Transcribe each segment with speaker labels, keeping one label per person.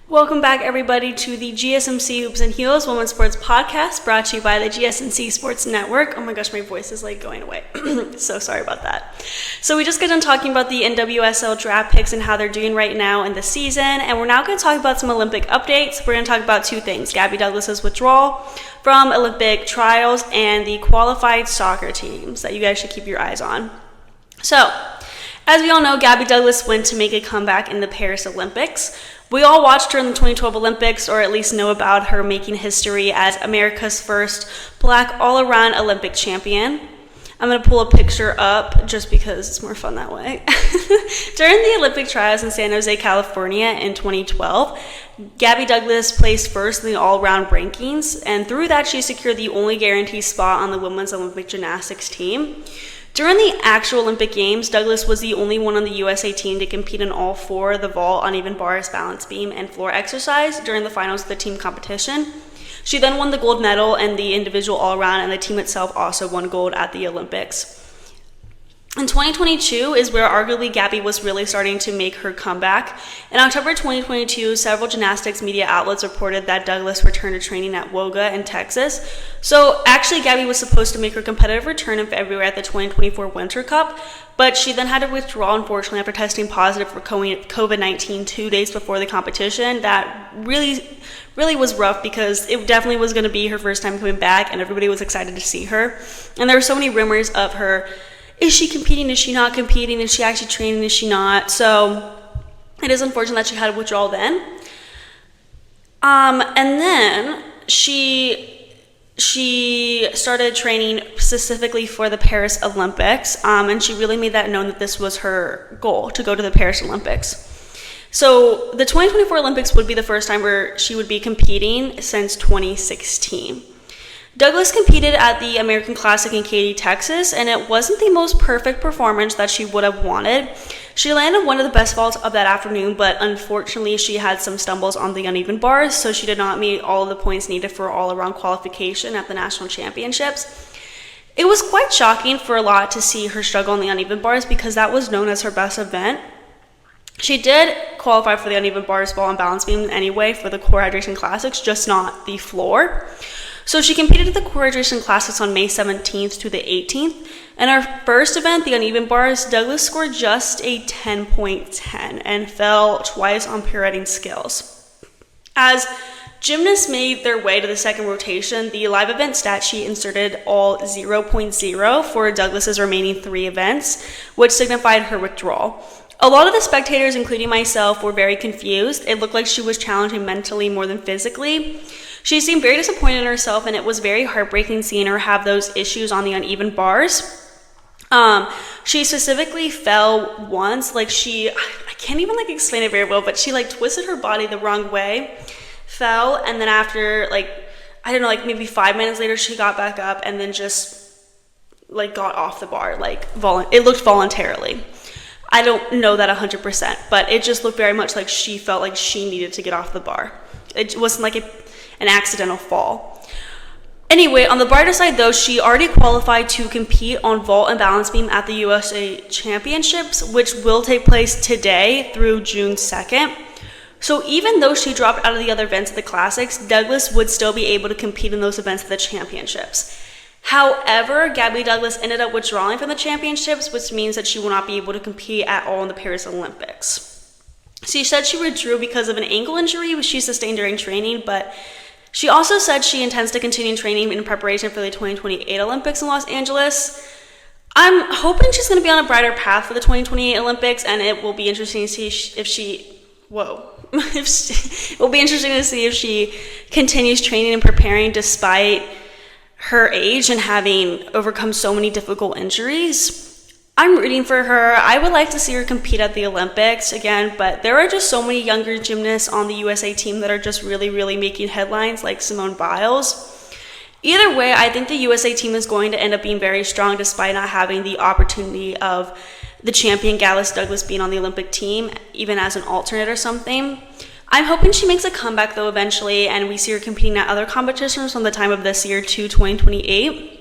Speaker 1: Welcome back, everybody, to the GSMC Hoops and Heels Women's Sports Podcast, brought to you by the GSMC Sports Network. Oh my gosh, my voice is like going away. So sorry about that. So we just got done talking about the NWSL draft picks and how they're doing right now in the season, and we're now going to talk about some Olympic updates. We're going to talk about two things: Gabby Douglas's withdrawal from Olympic trials and the qualified soccer teams that you guys should keep your eyes on. So, as we all know, Gabby Douglas went to make a comeback in the Paris Olympics. We all watched her in the 2012 Olympics, or at least know about her making history as America's first Black all-around Olympic champion. I'm going to pull a picture up just because it's more fun that way. During the Olympic trials in San Jose, California in 2012, Gabby Douglas placed first in the all-around rankings, and through that she secured the only guaranteed spot on the women's Olympic gymnastics team. During the actual Olympic Games, Douglas was the only one on the U.S.A. team to compete in all four: the vault, uneven bars, balance beam, and floor exercise during the finals of the team competition. She then won the gold medal in the individual all-around, and the team itself also won gold at the Olympics. In 2022 is where arguably Gabby was really starting to make her comeback. In October 2022, several gymnastics media outlets reported that Douglas returned to training at WOGA in Texas. So actually, Gabby was supposed to make her competitive return in February at the 2024 Winter Cup, but she then had to withdraw, unfortunately, after testing positive for COVID-19 2 days before the competition. That really was rough because it definitely was going to be her first time coming back, and everybody was excited to see her. And there were so many rumors of her. Is she competing? Is she not competing? Is she actually training? Is she not? So it is unfortunate that she had a withdrawal then. And then she started training specifically for the Paris Olympics, and she really made that known that this was her goal, to go to the Paris Olympics. So the 2024 Olympics would be the first time where she would be competing since 2016. Douglas competed at the American Classic in Katy, Texas, and it wasn't the most perfect performance that she would have wanted. She landed one of the best vaults of that afternoon, but unfortunately she had some stumbles on the uneven bars, so she did not meet all of the points needed for all-around qualification at the national championships. It was quite shocking for a lot to see her struggle on the uneven bars because that was known as her best event. She did qualify for the uneven bars, vault, and balance beam anyway for the Core Hydration Classics, just not the floor. So she competed at the Core Hydration Classics on May 17th to the 18th. In her first event, the uneven bars, Douglas scored just a 10.10 and fell twice on pirouetting skills. As gymnasts made their way to the second rotation, the live event stat sheet inserted all 0.0 for Douglas's remaining three events, which signified her withdrawal. A lot of the spectators, including myself, were very confused. It looked like she was challenging mentally more than physically. She seemed very disappointed in herself, and it was very heartbreaking seeing her have those issues on the uneven bars. She specifically fell once, I can't even explain it very well, but she twisted her body the wrong way, fell, and then after maybe 5 minutes later, she got back up and then just got off the bar, it looked voluntarily. I don't know that 100%, but it just looked very much like she felt like she needed to get off the bar. It wasn't like an accidental fall. Anyway, on the brighter side though, she already qualified to compete on vault and balance beam at the U.S.A. Championships, which will take place today through June 2nd. So even though she dropped out of the other events at the Classics, Douglas would still be able to compete in those events at the championships. However, Gabby Douglas ended up withdrawing from the championships, which means that she will not be able to compete at all in the Paris Olympics. She said she withdrew because of an ankle injury which she sustained during training, but she also said she intends to continue training in preparation for the 2028 Olympics in Los Angeles. I'm hoping she's going to be on a brighter path for the 2028 Olympics, and it will be interesting to see if she continues training and preparing despite her age and having overcome so many difficult injuries. I'm rooting for her. I would like to see her compete at the Olympics again, but there are just so many younger gymnasts on the USA team that are just really, really making headlines, like Simone Biles. Either way, I think the USA team is going to end up being very strong despite not having the opportunity of the champion Gabby Douglas being on the Olympic team, even as an alternate or something. I'm hoping she makes a comeback though eventually, and we see her competing at other competitions from the time of this year to 2028.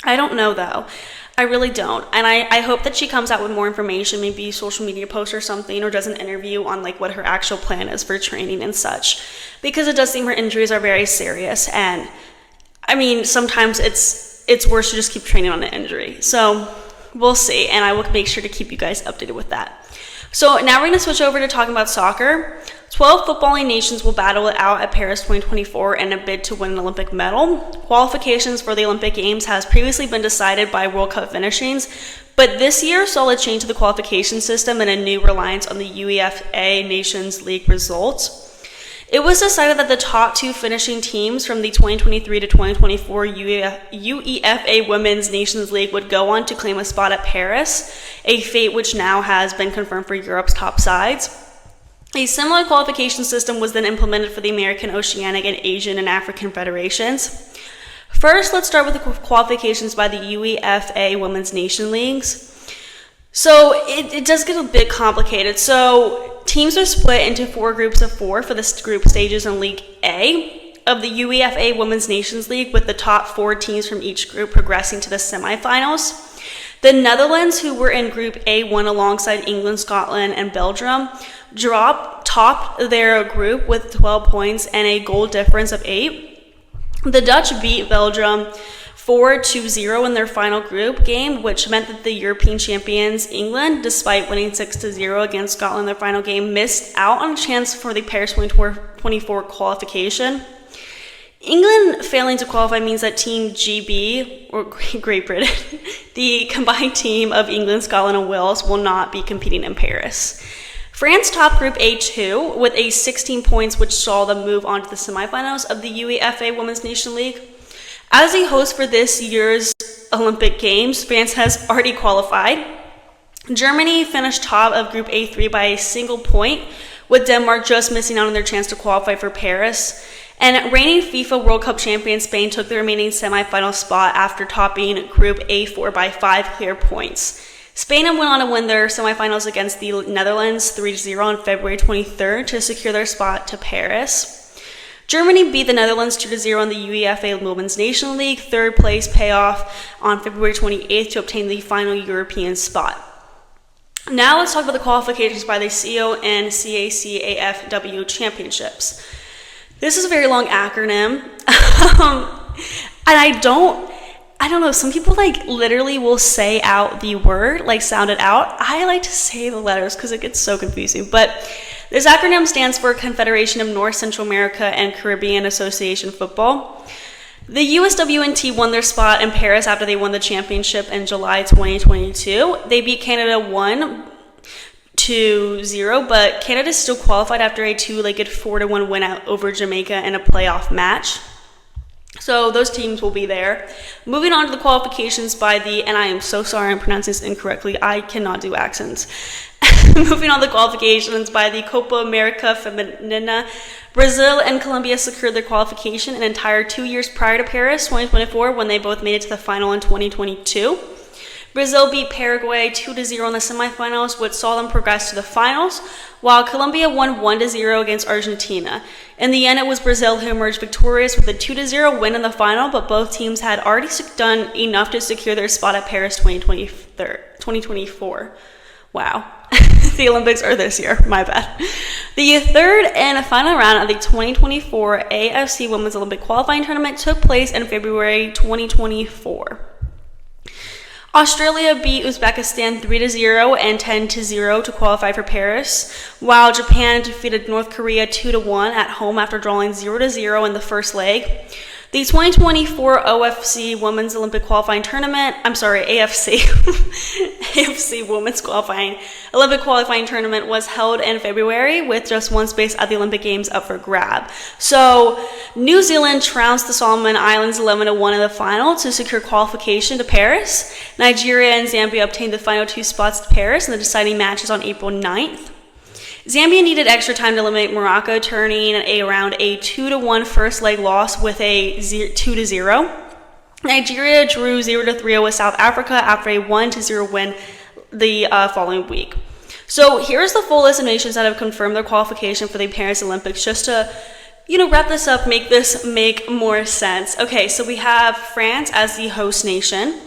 Speaker 1: I don't know though. I really don't. And I hope that she comes out with more information, maybe social media post or something, or does an interview on like what her actual plan is for training and such. Because it does seem her injuries are very serious. And I mean, sometimes it's worse to just keep training on an injury. So we'll see. And I will make sure to keep you guys updated with that. So now we're going to switch over to talking about soccer. 12 footballing nations will battle it out at Paris 2024 in a bid to win an Olympic medal. Qualifications for the Olympic Games has previously been decided by World Cup finishings, but this year saw a change to the qualification system and a new reliance on the UEFA Nations League results. It was decided that the top 2 finishing teams from the 2023 to 2024 UEFA Women's Nations League would go on to claim a spot at Paris, a fate which now has been confirmed for Europe's top sides. A similar qualification system was then implemented for the American, Oceanic, and Asian and African federations. First, let's start with the qualifications by the UEFA Women's Nation Leagues. So it does get a bit complicated. So teams are split into 4 groups of 4 for the group stages in League A of the UEFA Women's Nations League, with the top 4 teams from each group progressing to the semifinals. The Netherlands, who were in Group A1 alongside England, Scotland, and Belgium, topped their group with 12 points and a goal difference of 8. The Dutch beat Belgium 4-0 in their final group game, which meant that the European champions England, despite winning 6-0 against Scotland in their final game, missed out on a chance for the Paris 2024 qualification. England failing to qualify means that Team GB, or Great Britain, the combined team of England, Scotland, and Wales, will not be competing in Paris. France topped Group A2 with 16 points, which saw them move on to the semifinals of the UEFA Women's Nation League. As the host for this year's Olympic Games, France has already qualified. Germany finished top of Group A3 by a single point, with Denmark just missing out on their chance to qualify for Paris. And reigning FIFA World Cup champion Spain took the remaining semifinal spot after topping Group A4 by 5 clear points. Spain went on to win their semifinals against the Netherlands 3-0 on February 23rd to secure their spot to Paris. Germany beat the Netherlands 2-0 in the UEFA Women's Nation League, third place payoff on February 28th to obtain the final European spot. Now let's talk about the qualifications by the CO and CACAFW championships. This is a very long acronym, and I don't know, some people like literally will say out the word, like sound it out. I like to say the letters because it gets so confusing, but this acronym stands for Confederation of North Central America and Caribbean Association Football. The USWNT won their spot in Paris after they won the championship in July 2022. They beat Canada 1-0, but Canada still qualified after a 2-legged 4-1 win out over Jamaica in a playoff match. So those teams will be there. Moving on to the qualifications by the, and I am so sorry I'm pronouncing this incorrectly, I cannot do accents. Moving on to the qualifications by the Copa America Femenina, Brazil and Colombia secured their qualification an entire 2 years prior to Paris 2024 when they both made it to the final in 2022. Brazil beat Paraguay 2-0 in the semifinals, which saw them progress to the finals, while Colombia won 1-0 against Argentina. In the end, it was Brazil who emerged victorious with a 2-0 win in the final, but both teams had already done enough to secure their spot at Paris 2024. Wow. The Olympics are this year, my bad. The third and final round of the 2024 AFC Women's Olympic Qualifying Tournament took place in February 2024. Australia beat Uzbekistan 3-0 and 10-0 to qualify for Paris, while Japan defeated North Korea 2-1 at home after drawing 0-0 in the first leg. The 2024 OFC Women's Olympic Qualifying Tournament, AFC, AFC Women's Qualifying Olympic Qualifying Tournament was held in February with just one space at the Olympic Games up for grab. So New Zealand trounced the Solomon Islands 11-1 in the final to secure qualification to Paris. Nigeria and Zambia obtained the final 2 spots to Paris in the deciding matches on April 9th. Zambia needed extra time to eliminate Morocco, turning around a 2-1 first leg loss with a 2-0. Nigeria drew 0-3 with South Africa after a 1-0 win the following week. So here's the full list of nations that have confirmed their qualification for the Paris Olympics, just to wrap this up, make this make more sense. Okay, so we have France as the host nation.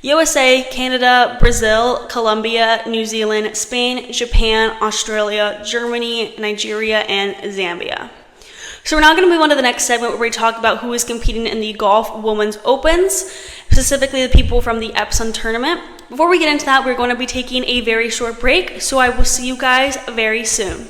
Speaker 1: USA, Canada, Brazil, Colombia, New Zealand, Spain, Japan, Australia, Germany, Nigeria, and Zambia. So we're now going to move on to the next segment where we talk about who is competing in the Golf Women's Opens, specifically the people from the Epsom tournament. Before we get into that, we're going to be taking a very short break, so I will see you guys very soon.